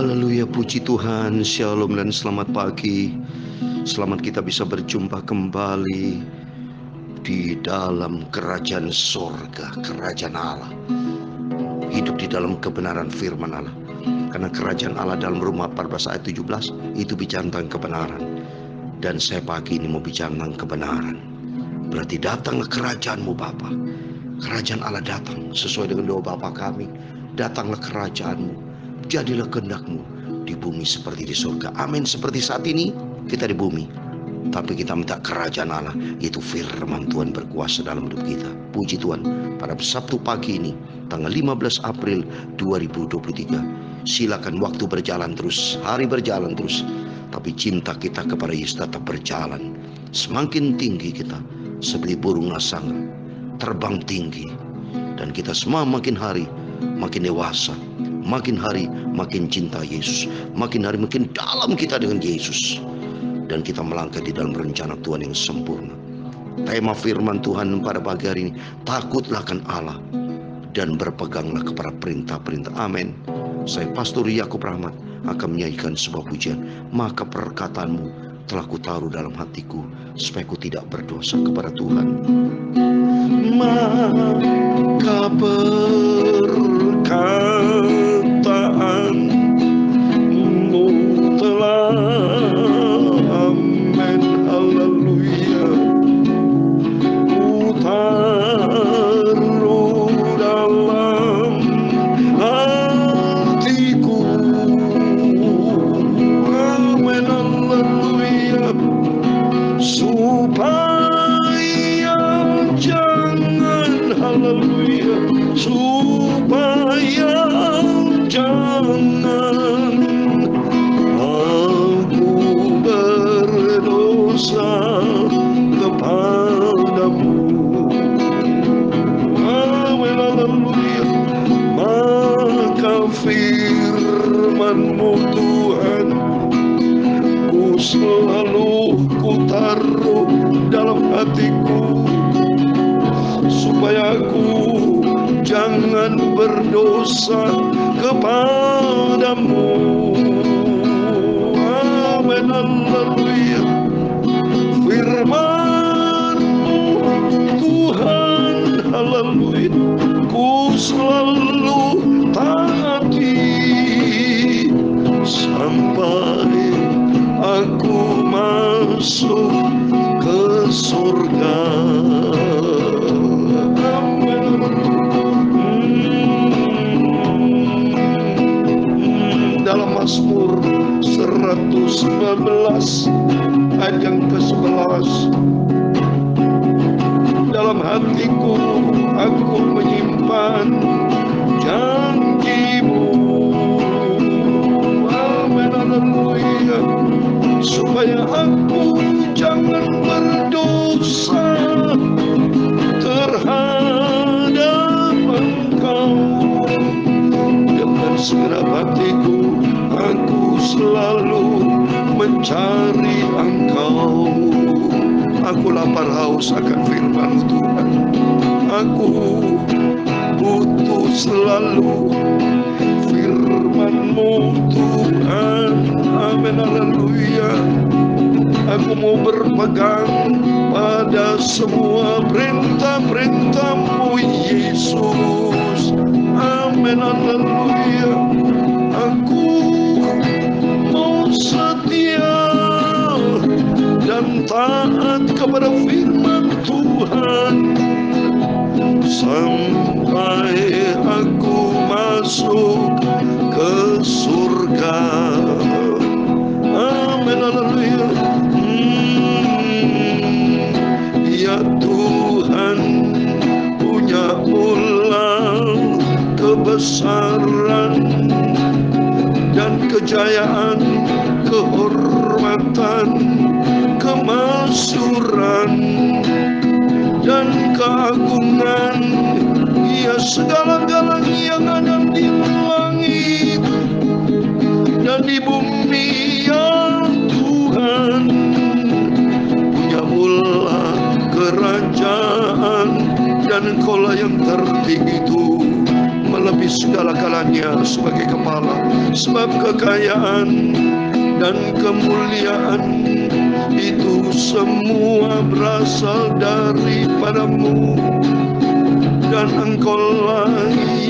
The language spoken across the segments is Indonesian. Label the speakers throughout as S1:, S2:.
S1: Haleluya, puji Tuhan, shalom dan selamat pagi. Selamat kita bisa berjumpa kembali di dalam kerajaan sorga, kerajaan Allah. Hidup di dalam kebenaran firman Allah. Karena kerajaan Allah dalam Roma 14 ayat 17 itu bicara tentang kebenaran. Dan saya pagi ini mau bicara tentang kebenaran. Berarti datanglah kerajaanmu Bapa. Kerajaan Allah datang sesuai dengan doa Bapa kami. Datanglah kerajaanmu. Jadilah kehendakmu di bumi seperti di surga. Amin. Seperti saat ini kita di bumi, tapi kita minta kerajaan Allah, yaitu firman Tuhan berkuasa dalam hidup kita. Puji Tuhan, pada Sabtu pagi ini tanggal 15 April 2023, silakan waktu berjalan terus, hari berjalan terus, tapi cinta kita kepada Yesus tetap berjalan. Semakin tinggi kita seperti burung nasang, terbang tinggi, dan kita semua makin hari makin dewasa. Makin hari makin cinta Yesus, makin hari makin dalam kita dengan Yesus, dan kita melangkah di dalam rencana Tuhan yang sempurna. Tema firman Tuhan pada pagi hari ini, takutlah akan Allah dan berpeganglah kepada perintah-perintah. Amin. Saya Pastor Yakub Rahmat akan menyanyikan sebuah pujian. Maka perkataanmu telah kutaruh dalam hatiku, supaya ku tidak berdosa kepada Tuhan. Maka perkataanmu telah, amin, haleluya, ku taruh dalam hatiku, amin, haleluya, supaya jangan, haleluya, supaya jangan aku berdosa kepadamu. Amin, haleluya. Maka firman-Mu Tuhan ku selalu ku taruh dalam hatiku, supaya aku jangan berdosa kepadamu. Amin, haleluya. Firman-Mu Tuhan, haleluya, ku selalu taati sampai aku masuk ke surga. Dalam Mazmur 119 ayat yang ke-11, dalam hatiku aku menyimpan janji-Mu, amin, haleluya, supaya aku jangan berdosa terhadap Engkau. Dengan segenap hatiku aku selalu mencari Engkau. Aku lapar haus akan firman-Mu Tuhan. Aku butuh selalu firman-Mu Tuhan. Amin, haleluya. Aku mau berpegang pada semua perintah-perintah-Mu Yesus. Amin, haleluya. Aku mau setia dan taat kepada firman Tuhan sampai aku masuk ke surga. Amin, haleluya. Ya Tuhan, punya ulang kebesaran dan kejayaan, kehormatan, kemasyuran dan keagungan, ya segala-galanya yang ada di langit dan di bumi. Ya Tuhan, punya mula kerajaan, dan Engkaulah yang tertinggi itu, melebihi segala-galanya. dirinya sebagai kepala. Sebab kekayaan dan kemuliaan itu semua berasal daripadamu, dan Engkaulah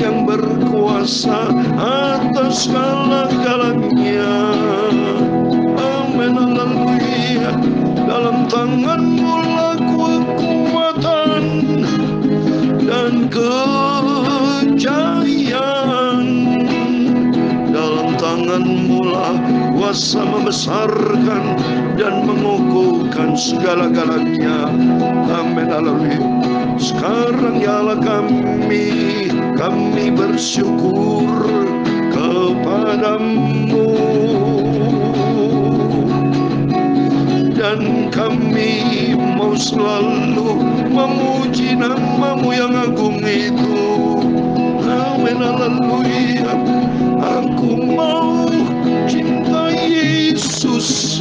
S1: yang berkuasa atas segala-galanya. Amin, haleluya. Dalam tangan-Mu lah kekuatan dan kejayaan, dalam tangan-Mu lah kuasa membesarkan dan mengukuhkan segala-galanya. Amin, haleluya. Sekarang ya Allah kami bersyukur kepadamu, dan kami mau selalu memuji nama-Mu yang agung itu. Amin, haleluya. Aku mau cinta Yesus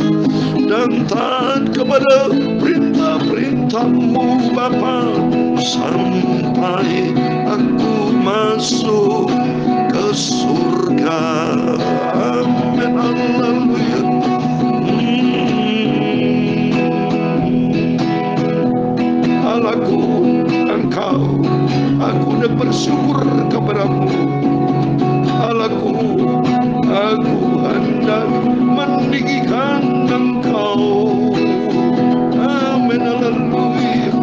S1: dan taat kepada perintah-perintah-Mu Bapa, sampai aku masuk ke surga. Amin, haleluya. Allahku, Engkau, aku nak bersyukur kepadamu. Allahku, aku hendak meninggikan Engkau. Amin, haleluya.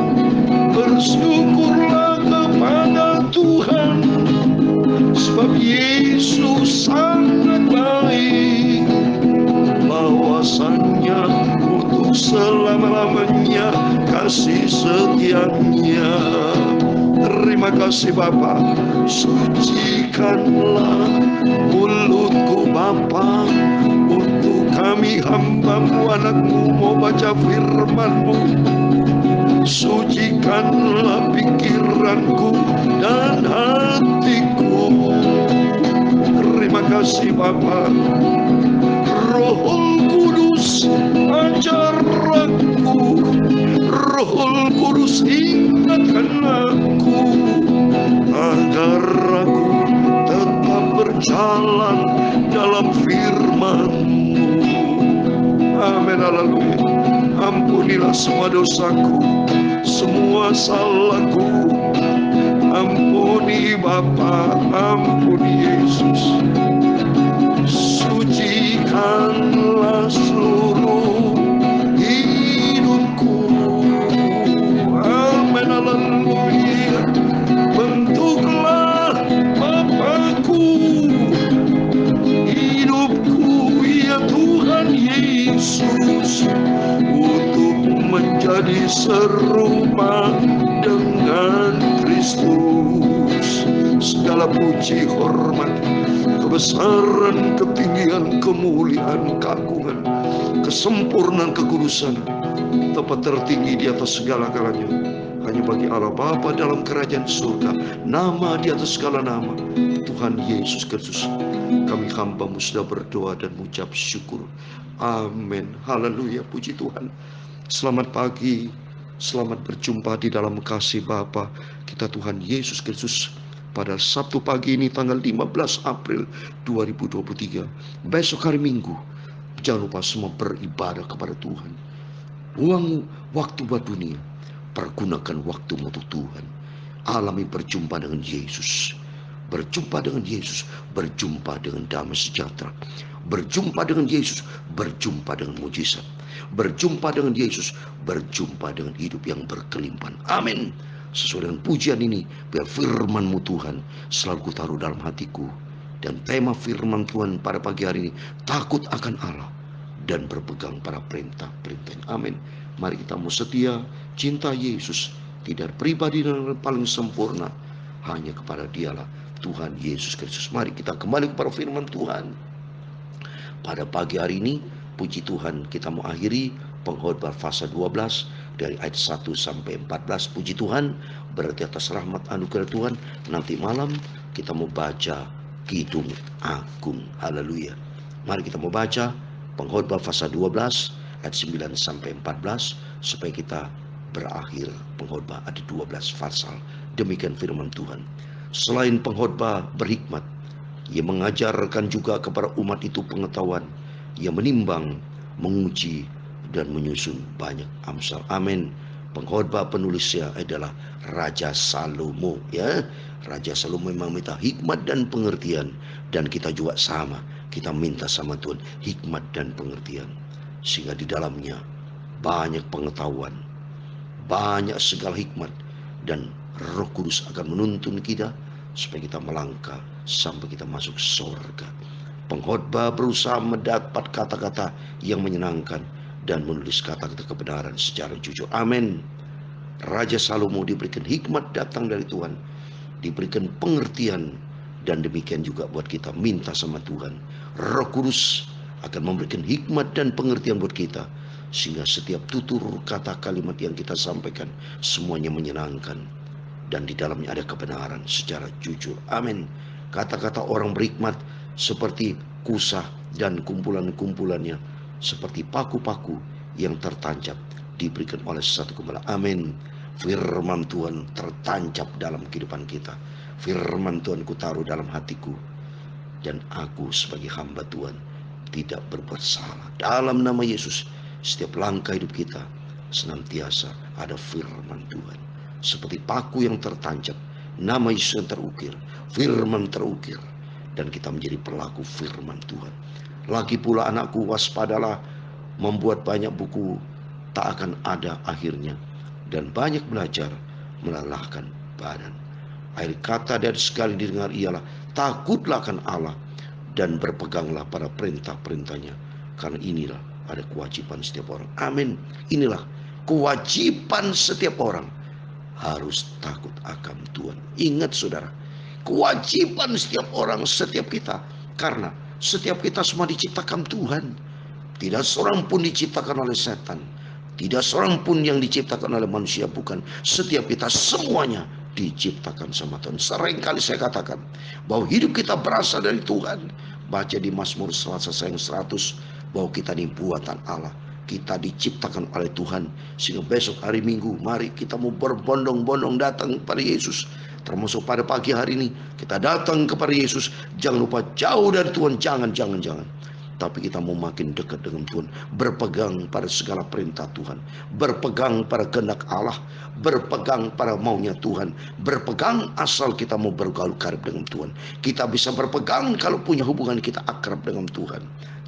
S1: Bersyukurlah kepada Tuhan, sebab Yesus sangat baik, bahwasannya untuk selama-lamanya kasih setianya. Terima kasih Bapa. Sucikanlah mulutku Bapa, untuk kami hamba-Mu, anak-Mu, mau baca firman-Mu. Sucikanlah pikiranku dan hatiku. Terima kasih Bapa. Roh Kudus ajar aku, Roh Kudus ingatkan aku, agar aku tetap berjalan dalam firman-Mu. Amin, haleluya. Ampunilah semua dosaku, semua salahku. Ampuni Bapa, ampuni Yesus. Sucikanlah seluruh hidupku. Amin, haleluya. Bentuklah Bapakku hidupku, ya Tuhan Yesus, untuk menjadi serupa dengan Kristus. Segala puji, hormat, kebesaran, ketinggian, kemuliaan, keagungan, kesempurnaan, kekudusan, tempat tertinggi di atas segala-galanya hanya bagi Allah Bapa dalam kerajaan surga. Nama di atas segala nama, Tuhan Yesus Kristus. Kami hamba-Mu sudah berdoa dan mengucap syukur. Amin, haleluya, puji Tuhan. Selamat pagi, selamat berjumpa di dalam kasih Bapa kita Tuhan Yesus Kristus pada Sabtu pagi ini tanggal 15 April 2023. Besok hari Minggu, jangan lupa semua beribadah kepada Tuhan. Buang waktu buat dunia, pergunakan waktumu untuk Tuhan. Alami berjumpa dengan Yesus. Berjumpa dengan Yesus, berjumpa dengan damai sejahtera. Berjumpa dengan Yesus, berjumpa dengan mujizat. Berjumpa dengan Yesus, berjumpa dengan hidup yang berkelimpahan. Amin. Sesuai dengan pujian ini, biar firman-Mu Tuhan selalu kutaruh dalam hatiku. Dan tema firman Tuhan pada pagi hari ini, takut akan Allah dan berpegang pada perintah-perintah. Amin. Mari kita mau setia, cinta Yesus, tidak pribadi dan paling sempurna, hanya kepada Dialah Tuhan Yesus Kristus. Mari kita kembali kepada firman Tuhan. Pada pagi hari ini, puji Tuhan, kita mau akhiri pengkhotbah fase 12 dari ayat 1 sampai 14. Puji Tuhan, berarti atas rahmat anugerah Tuhan. Nanti malam kita mau baca Kidung Agung. Haleluya. Mari kita mau baca pengkhotbah fase 12 ayat 9 sampai 14 supaya kita berakhir pengkhotbah ada 12 pasal. Demikian firman Tuhan. Selain pengkhotbah berhikmat, Ia mengajarkan juga kepada umat itu pengetahuan. Ia menimbang, menguji, dan menyusun banyak Amsal. Amin. Pengkhotbah penulisnya adalah Raja Salomo, ya. Raja Salomo memang minta hikmat dan pengertian, dan kita juga sama. Kita minta sama Tuhan hikmat dan pengertian, sehingga di dalamnya banyak pengetahuan, banyak segala hikmat, dan Roh Kudus akan menuntun kita supaya kita melangkah sampai kita masuk surga. Pengkhotbah berusaha mendapat kata-kata yang menyenangkan dan menulis kata-kata kebenaran secara jujur. Amin. Raja Salomo diberikan hikmat datang dari Tuhan, diberikan pengertian, dan demikian juga buat kita minta sama Tuhan. Roh Kudus akan memberikan hikmat dan pengertian buat kita, sehingga setiap tutur kata kalimat yang kita sampaikan semuanya menyenangkan, dan di dalamnya ada kebenaran secara jujur. Amin. Kata-kata orang berhikmat seperti kusah dan kumpulan-kumpulannya, seperti paku-paku yang tertancap diberikan oleh satu gembala. Amin. Firman Tuhan tertancap dalam kehidupan kita. Firman Tuhan kutaruh dalam hatiku, dan aku sebagai hamba Tuhan tidak berbuat salah. Dalam nama Yesus, setiap langkah hidup kita senantiasa ada firman Tuhan. Seperti paku yang tertancap, nama Yesus yang terukir, firman terukir, dan kita menjadi pelaku firman Tuhan. Lagi pula anakku, waspadalah, membuat banyak buku tak akan ada akhirnya, dan banyak belajar melelahkan badan. Akhir kata dari sekali didengar ialah, takutlah akan Allah dan berpeganglah pada perintah-perintahnya, karena inilah ada kewajiban setiap orang. Amin. Inilah kewajiban setiap orang, harus takut akan Tuhan. Ingat saudara, kewajiban setiap orang, setiap kita, karena setiap kita semua diciptakan Tuhan. Tidak seorang pun diciptakan oleh setan, tidak seorang pun yang diciptakan oleh manusia, bukan. Setiap kita semuanya diciptakan sama Tuhan. Seringkali saya katakan bahwa hidup kita berasal dari Tuhan. Baca di Mazmur 100 bahwa kita ini buatan Allah. Kita diciptakan oleh Tuhan, sehingga besok hari Minggu mari kita mau berbondong-bondong datang kepada Yesus. Termasuk pada pagi hari ini kita datang kepada Yesus. Jangan lupa jauh dari Tuhan, jangan. Tapi kita mau makin dekat dengan Tuhan, berpegang pada segala perintah Tuhan, berpegang pada kehendak Allah, berpegang pada maunya Tuhan, berpegang asal kita mau bergaul karib dengan Tuhan. Kita bisa berpegang kalau punya hubungan kita akrab dengan Tuhan.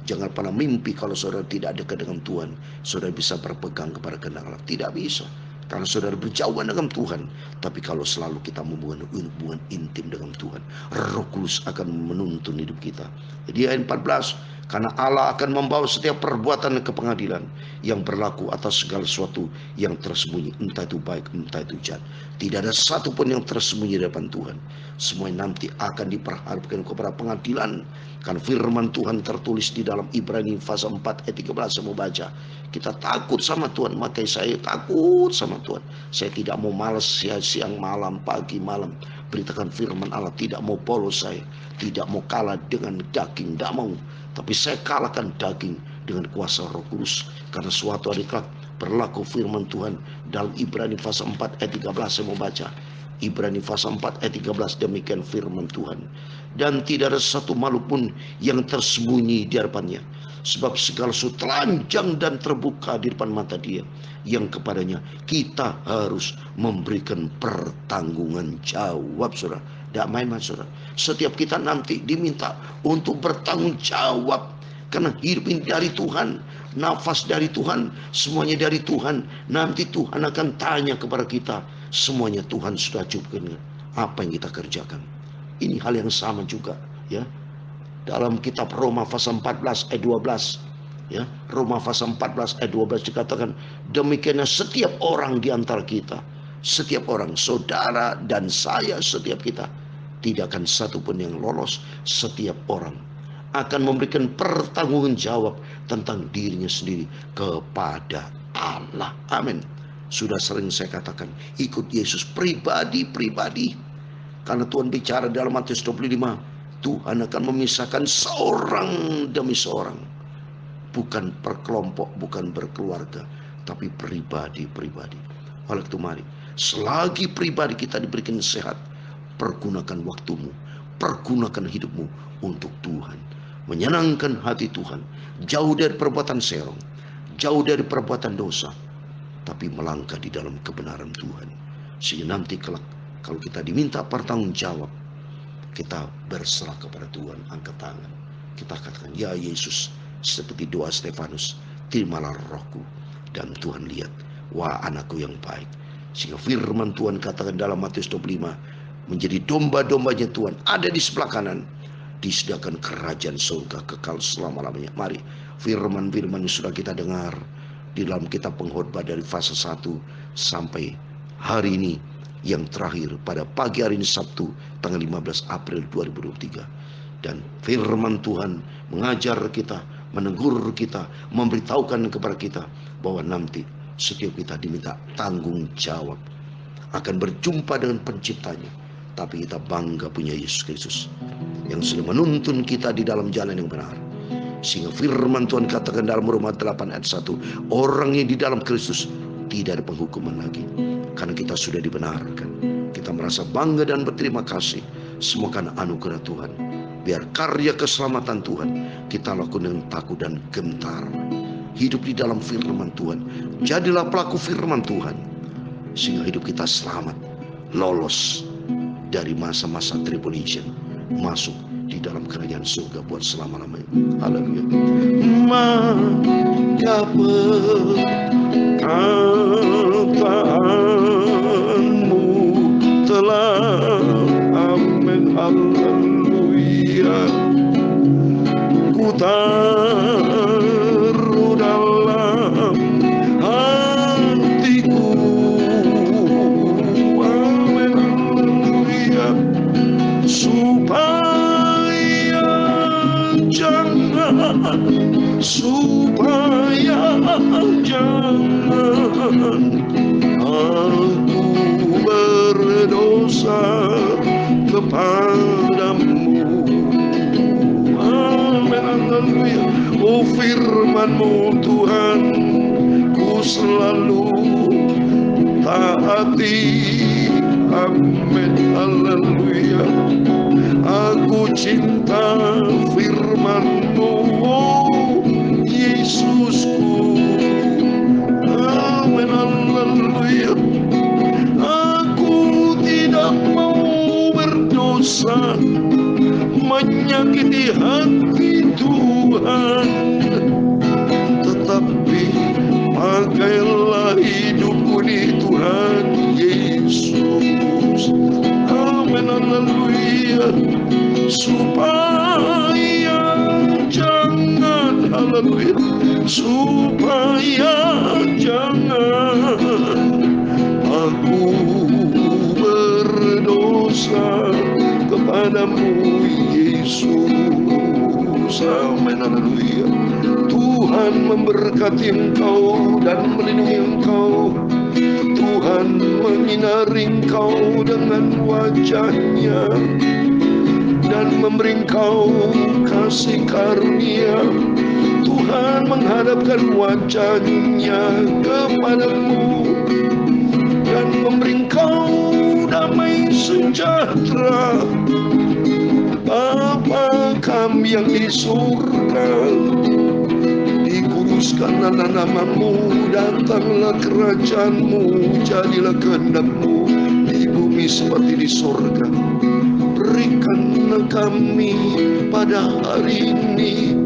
S1: Jangan pernah mimpi kalau saudara tidak dekat dengan Tuhan, saudara bisa berpegang kepada kehendak Allah. Tidak bisa. Karena saudara berjauhan dengan Tuhan. Tapi kalau selalu kita membangun hubungan intim dengan Tuhan, Roh Kudus akan menuntun hidup kita. Jadi ayat 14, karena Allah akan membawa setiap perbuatan ke pengadilan yang berlaku atas segala sesuatu yang tersembunyi, entah itu baik, entah itu jahat. Tidak ada satu pun yang tersembunyi di depan Tuhan. Semuanya nanti akan diperhadapkan kepada pengadilan. Karena firman Tuhan tertulis di dalam Ibrani pasal 4 ayat 13. Saya mau baca. Kita takut sama Tuhan, makanya saya takut sama Tuhan. Saya tidak mau malas siang malam, pagi malam beritakan firman Allah. Tidak mau bolos saya, tidak mau kalah dengan daging, tidak mau. Tapi saya kalahkan daging dengan kuasa Roh Kudus. Karena suatu hari kelak berlaku firman Tuhan dalam Ibrani pasal 4 ayat 13. Saya mau baca Ibrani pasal 4 ayat 13. Demikian firman Tuhan. Dan tidak ada satu makhluk pun yang tersembunyi di hadapannya, sebab segala sesuatu telanjang dan terbuka di depan mata Dia, yang kepadanya kita harus memberikan pertanggungan jawab. Saudara, tidak main-main saudara. Setiap kita nanti diminta untuk bertanggung jawab, karena hidup ini dari Tuhan, nafas dari Tuhan, semuanya dari Tuhan. Nanti Tuhan akan tanya kepada kita, semuanya Tuhan sudah cukupkan apa yang kita kerjakan. Ini hal yang sama juga, ya. Dalam kitab Roma pasal 14 ayat 12, ya, Roma pasal 14 ayat 12 dikatakan, demikiannya setiap orang di antara kita, setiap orang, saudara dan saya, setiap kita, tidak akan satu pun yang lolos. Setiap orang akan memberikan pertanggungan jawab tentang dirinya sendiri kepada Allah. Amin. Sudah sering saya katakan, ikut Yesus pribadi. Karena Tuhan bicara dalam Matius 25, Tuhan akan memisahkan seorang demi seorang. Bukan per kelompok, bukan berkeluarga, tapi pribadi. Oleh itu mari, selagi pribadi kita diberikan sehat, pergunakan waktumu, Pergunakan hidupmu untuk Tuhan, menyenangkan hati Tuhan, jauh dari perbuatan serong, jauh dari perbuatan dosa, tapi melangkah di dalam kebenaran Tuhan. Sehingga nanti kelak kalau kita diminta pertanggung jawab, kita berserah kepada Tuhan, angkat tangan, kita katakan, ya Yesus, seperti doa Stefanus, terimalah rohku. Dan Tuhan lihat, wah anakku yang baik. Sehingga firman Tuhan katakan dalam Matius 25, menjadi domba-dombanya Tuhan ada di sebelah kanan, disediakan kerajaan surga kekal selama-lamanya. Mari firman-firman yang sudah kita dengar di dalam kitab Pengkhotbah dari fase 1 sampai hari ini yang terakhir pada pagi hari ini Sabtu tanggal 15 April 2023. Dan firman Tuhan mengajar kita, menegur kita, memberitahukan kepada kita bahwa nanti setiap kita diminta tanggung jawab, akan berjumpa dengan penciptanya. Tapi kita bangga punya Yesus Kristus yang sudah menuntun kita di dalam jalan yang benar. Sehingga firman Tuhan katakan dalam Roma 8 ayat 1, orang yang di dalam Kristus tidak ada penghukuman lagi, karena kita sudah dibenarkan. Kita merasa bangga dan berterima kasih semua karena anugerah Tuhan. Biar karya keselamatan Tuhan kita lakukan dengan takut dan gentar. Hidup di dalam firman Tuhan, jadilah pelaku firman Tuhan, sehingga hidup kita selamat, lolos dari masa-masa tribulation, masuk di dalam kerajaan surga buat selama-lamanya. Haleluya. Maka perkataanmu telah, amin, haleluya, ku taruh dalam hatiku, amin, haleluya, supaya jangan aku berdosa kepadamu. Amin, haleluya. Oh firman-Mu Tuhan, ku selalu taati. Amin, haleluya. Aku cinta firman-Mu, oh Yesusku. Amin, haleluya. Aku tidak mau berdosa, menyakiti hati Tuhan, tetapi pakailah hidupku di Tuhan Yesus. Amin, haleluya. Supaya jangan, haleluya, supaya jangan aku berdosa kepadamu Yesus. Amin, haleluya. Tuhan memberkati engkau dan melindungi engkau. Tuhan menyinari engkau dengan wajah-Nya dan memberi engkau kasih karunia. Tuhan menghadapkan wajah-Nya kepadamu dan memberi engkau damai sejahtera. Bapa kami yang di surga, dikuduskanlah nama-Mu, datanglah kerajaan-Mu, jadilah kehendak-Mu di bumi seperti di surga. Berikanlah kami pada hari ini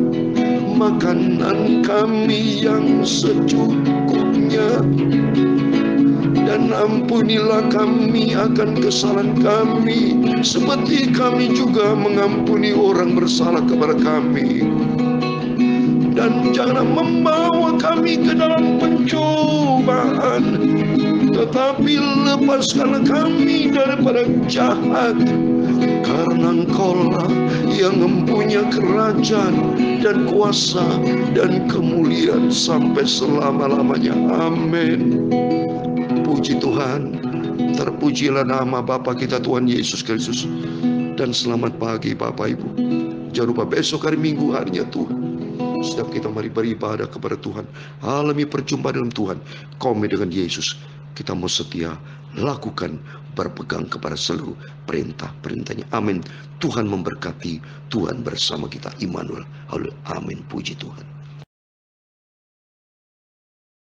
S1: makanan kami yang secukupnya, dan ampunilah kami akan kesalahan kami, seperti kami juga mengampuni orang bersalah kepada kami. Dan janganlah membawa kami ke dalam pencobaan, tetapi lepaskanlah kami daripada jahat. Karena Engkau-lah yang mempunyai kerajaan dan kuasa dan kemuliaan sampai selama-lamanya. Amin. Puji Tuhan, terpujilah nama Bapa kita Tuhan Yesus Kristus. Dan selamat pagi Bapak Ibu. Jangan lupa besok hari Minggu harinya Tuhan. Setiap kita mari beribadah kepada Tuhan, alami perjumpaan dengan Tuhan, komit dengan Yesus. Kita mau setia lakukan, berpegang kepada seluruh perintah-perintahnya. Amin. Tuhan memberkati, Tuhan bersama kita. Immanuel. Haleluya. Amin. Puji Tuhan.